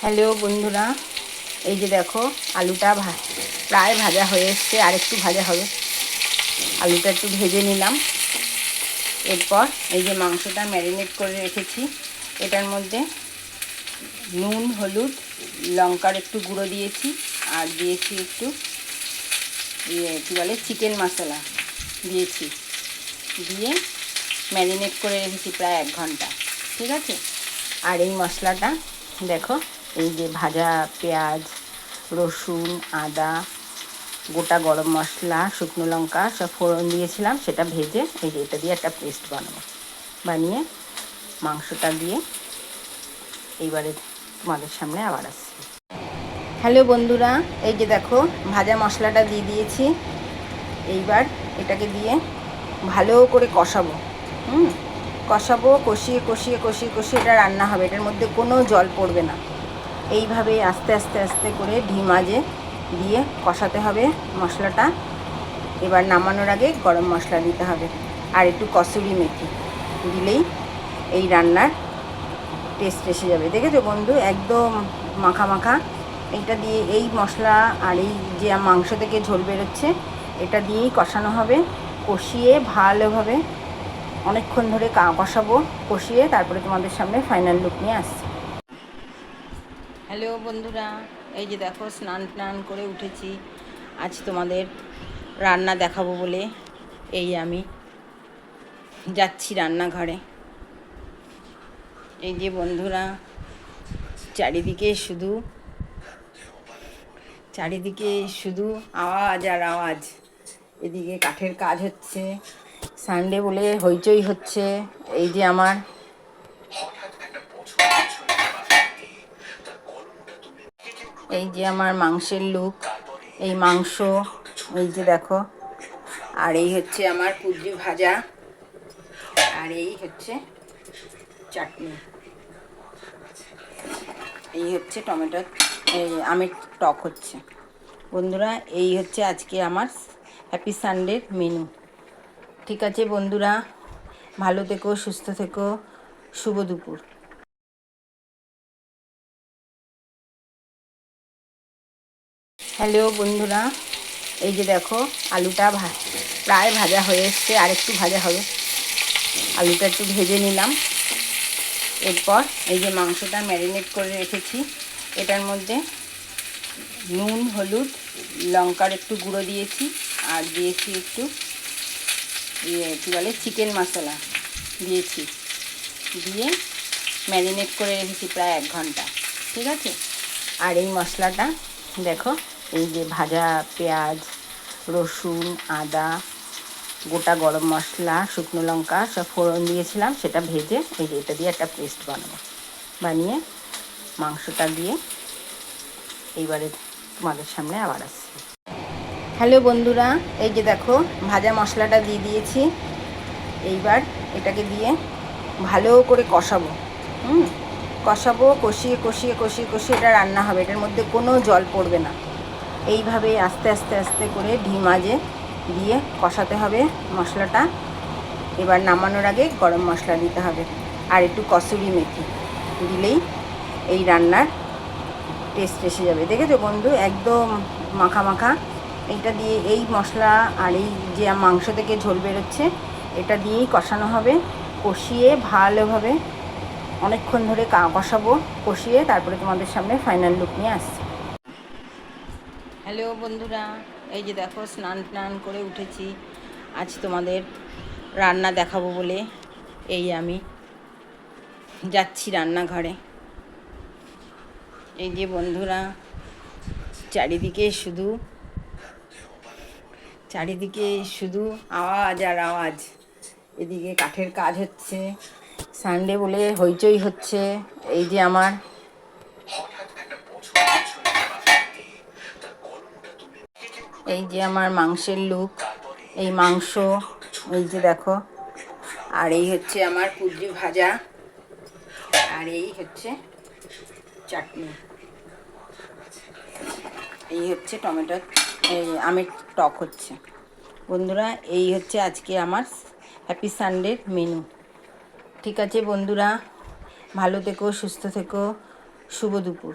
Hello বন্ধুরা, এই যে দেখো আলুটা প্রায় ভাজা হয়ে এসছে, আর একটু ভাজা হবে। আলুটা একটু ভেজে নিলাম। এরপর এই যে মাংসটা ম্যারিনেট করে রেখেছি, এটার মধ্যে নুন, হলুদ, লঙ্কার একটু গুঁড়ো দিয়েছি, আর দিয়েছি একটু কী বলে চিকেন মশলা দিয়েছি, দিয়ে ম্যারিনেট করে রেখেছি প্রায় 1 ঘন্টা। ঠিক আছে। আর এই মশলাটা দেখো, এই যে ভাজা পেঁয়াজ, রসুন, আদা, গোটা গরম মশলা, শুকনো লঙ্কা সব ফোড়ন দিয়েছিলাম, সেটা ভেজে এই যে এটা দিয়ে একটা পেস্ট বানিয়ে মাংসটা দিয়ে এইবারে তোমাদের সামনে আবার আসছি। হ্যালো বন্ধুরা, এই যে দেখো ভাজা মশলাটা দিয়ে দিয়েছি। এইবার এটাকে দিয়ে ভালো করে কষাবো। কষাবো, কষিয়ে কষিয়ে কষিয়ে কষিয়ে এটা রান্না হবে। এটার মধ্যে কোনো জল পড়বে না। এইভাবে আস্তে আস্তে আস্তে করে মাঝে দিয়ে কষাতে হবে মশলাটা। এবার নামানোর আগে গরম মশলা দিতে হবে, আর একটু কসুরি মেথি দিলেই এই রান্নার টেস্ট এসে যাবে। দেখেছো বন্ধু, একদম মাখা মাখা। এইটা দিয়ে এই মশলা আর এই যে মাংস থেকে ঝোল বেরোচ্ছে, এটা দিয়েই কষানো হবে। কষিয়ে ভালোভাবে অনেকক্ষণ ধরে কষাবো। কষিয়ে তারপরে তোমাদের সামনে ফাইনাল লুক নিয়ে আসছি। হ্যালো বন্ধুরা, এই যে দেখো স্নান করে উঠেছি। আজ তোমাদের রান্না দেখাবো বলে আমি যাচ্ছি রান্নাঘরে। এই যে বন্ধুরা, চারিদিকে শুধু আওয়াজ আর আওয়াজ। এদিকে কাঠের কাজ হচ্ছে, সানডে বলে হইচই হচ্ছে। এই যে আমার মাংসের লুক, এই মাংস, এই যে দেখো। আর এই হচ্ছে আমার কুঁদরি ভাজা, আর এই হচ্ছে চাটনি, এই হচ্ছে টমেটো, এই আমের টক হচ্ছে। বন্ধুরা, এই হচ্ছে আজকে আমার হ্যাপি সানডের মেনু। ঠিক আছে বন্ধুরা, ভালো থেকো, সুস্থ থেকো, শুভ দুপুর। হ্যালো বন্ধুরা, এই যে দেখো আলুটা প্রায় ভাজা হয়ে এসছে, আর একটু ভাজা হবে। আলুটা একটু ভেজে নিলাম। এরপর এই যে মাংসটা ম্যারিনেট করে রেখেছি, এটার মধ্যে নুন, হলুদ, লঙ্কার একটু গুঁড়ো দিয়েছি, আর দিয়েছি একটু কী বলে চিকেন মশলা দিয়েছি, দিয়ে ম্যারিনেট করে রেখেছি প্রায় 1 ঘন্টা। ঠিক আছে। আর এই মশলাটা দেখো, এই যে ভাজা পেঁয়াজ, রসুন, আদা, গোটা গরম মশলা, শুকনো লঙ্কা সব ফোড়ন দিয়েছিলাম, সেটা ভেজে এই যে এটা দিয়ে একটা পেস্ট বানিয়ে মাংসটা দিয়ে এইবারে তোমাদের সামনে আবার আসছি। হ্যালো বন্ধুরা, এই যে দেখো ভাজা মশলাটা দিয়ে দিয়েছি। এইবার এটাকে দিয়ে ভালো করে কষাবো। কষাবো, কষিয়ে কষিয়ে কষিয়ে কষিয়ে এটা রান্না হবে। এটার মধ্যে কোনো জল পড়বে না। এইভাবে আস্তে আস্তে আস্তে করে মাঝে দিয়ে কষাতে হবে মশলাটা। এবার নামানোর আগে গরম মশলা দিতে হবে, আর একটু কসুরি মেথি দিলেই এই রান্নার টেস্ট এসে যাবে। দেখেছো বন্ধু, একদম মাখা মাখা। এইটা দিয়ে এই মশলা আর এই যে মাংস থেকে ঝোল বেরোচ্ছে, এটা দিয়েই কষানো হবে। কষিয়ে ভালোভাবে অনেকক্ষণ ধরে কষাবো। কষিয়ে তারপরে তোমাদের সামনে ফাইনাল লুক নিয়ে আসছি। হ্যালো বন্ধুরা, এই যে দেখো স্নান করে উঠেছি। আজ তোমাদের রান্না দেখাবো বলে আমি যাচ্ছি রান্নাঘরে। এই যে বন্ধুরা, চারিদিকে শুধু আওয়াজ আর আওয়াজ। এদিকে কাঠের কাজ হচ্ছে, সানডে বলে হইচই হচ্ছে। এই যে আমার মাংসের লুক, এই মাংস, এই যে দেখো। আর এই হচ্ছে আমার কুঁদরি ভাজা, আর এই হচ্ছে চাটনি, এই হচ্ছে টমেটো, এই আমের টক হচ্ছে। বন্ধুরা, এই হচ্ছে আজকে আমার হ্যাপি সানডের মেনু। ঠিক আছে বন্ধুরা, ভালো থেকো, সুস্থ থেকো, শুভ দুপুর।